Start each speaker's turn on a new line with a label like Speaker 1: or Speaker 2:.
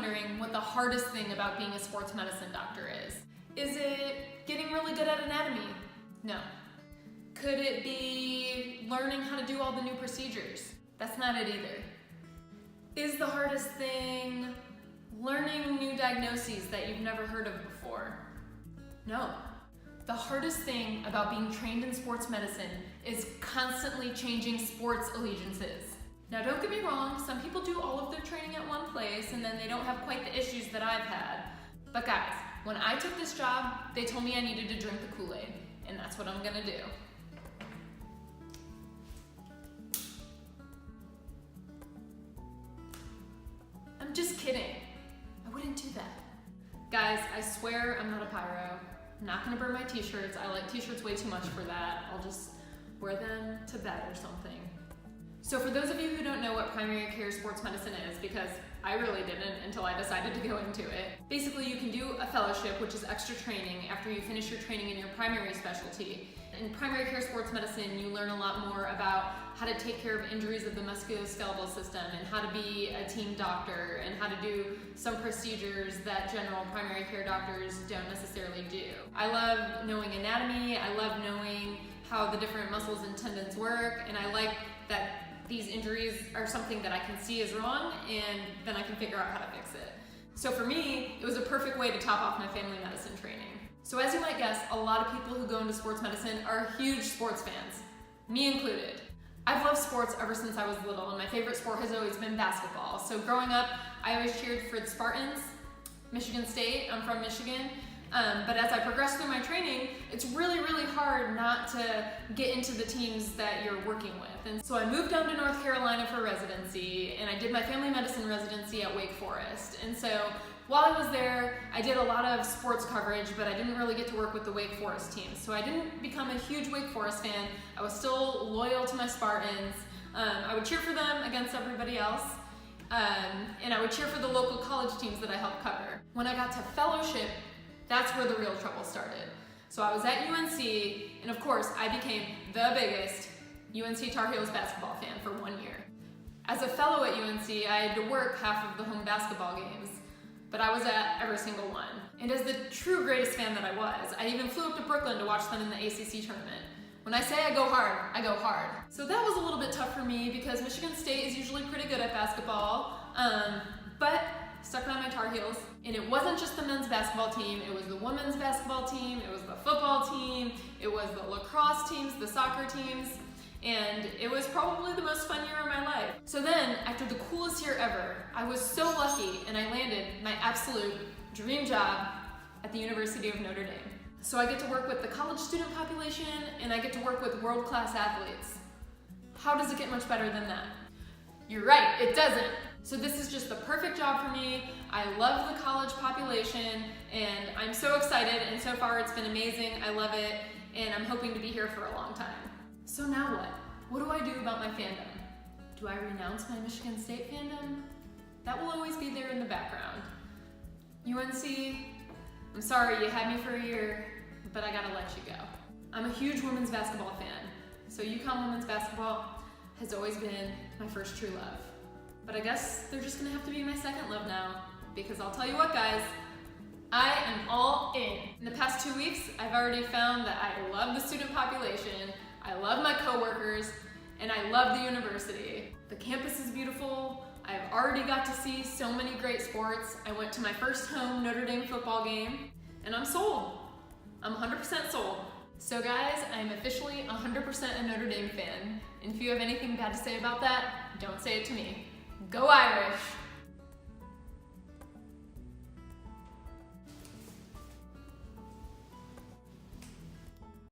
Speaker 1: wondering what the hardest thing about being a sports medicine doctor is. Is it getting really good at anatomy? No. Could it be learning how to do all the new procedures? That's not it either. Is the hardest thing learning new diagnoses that you've never heard of before? No. The hardest thing about being trained in sports medicine is constantly changing sports allegiances. Now don't get me wrong, some people do all of their training at one place and then they don't have quite the issues that I've had. But guys, when I took this job, they told me I needed to drink the Kool-Aid, and that's what I'm gonna do. I'm just kidding. I wouldn't do that. Guys, I swear I'm not a pyro. I'm not gonna burn my t-shirts. I like t-shirts way too much for that. I'll just wear them to bed or something. So for those of you who don't know what primary care sports medicine is, because I really didn't until I decided to go into it, basically you can do a fellowship, which is extra training after you finish your training in your primary specialty. In primary care sports medicine, you learn a lot more about how to take care of injuries of the musculoskeletal system and how to be a team doctor and how to do some procedures that general primary care doctors don't necessarily do. I love knowing anatomy, I love knowing how the different muscles and tendons work, and I like that these injuries are something that I can see is wrong and then I can figure out how to fix it. So for me, it was a perfect way to top off my family medicine training. So as you might guess, a lot of people who go into sports medicine are huge sports fans, me included. I've loved sports ever since I was little, and my favorite sport has always been basketball. So growing up, I always cheered for the Spartans, Michigan State, I'm from Michigan. But as I progressed through my training, it's really, really hard not to get into the teams that you're working with. And so I moved down to North Carolina for residency, and I did my family medicine residency at Wake Forest. And so while I was there, I did a lot of sports coverage, but I didn't really get to work with the Wake Forest team. So I didn't become a huge Wake Forest fan. I was still loyal to my Spartans. I would cheer for them against everybody else. And I would cheer for the local college teams that I helped cover. When I got to fellowship, that's where the real trouble started. So I was at UNC, and of course, I became the biggest UNC Tar Heels basketball fan for 1 year. As a fellow at UNC, I had to work half of the home basketball games, but I was at every single one. And as the true greatest fan that I was, I even flew up to Brooklyn to watch them in the ACC tournament. When I say I go hard, I go hard. So that was a little bit tough for me because Michigan State is usually pretty good at basketball, but stuck by my Tar Heels. And it wasn't just the men's basketball team, it was the women's basketball team, it was the football team, it was the lacrosse teams, the soccer teams, and it was probably the most fun year of my life. So then, after the coolest year ever, I was so lucky and I landed my absolute dream job at the University of Notre Dame. So I get to work with the college student population and I get to work with world-class athletes. How does it get much better than that? You're right, it doesn't. So this is just the perfect job for me. I love the college population and I'm so excited, and so far it's been amazing. I love it and I'm hoping to be here for a long time. So now what? What do I do about my fandom? Do I renounce my Michigan State fandom? That will always be there in the background. UNC, I'm sorry you had me for a year, but I gotta let you go. I'm a huge women's basketball fan, so UConn women's basketball has always been my first true love. But I guess they're just gonna have to be my second love now, because I'll tell you what guys, I am all in. In the past 2 weeks, I've already found that I love the student population, I love my coworkers, and I love the university. The campus is beautiful, I've already got to see so many great sports. I went to my first home Notre Dame football game, and I'm sold. I'm 100% sold. So guys, I'm officially 100% a Notre Dame fan, and if you have anything bad to say about that, don't say it to me. Go Irish!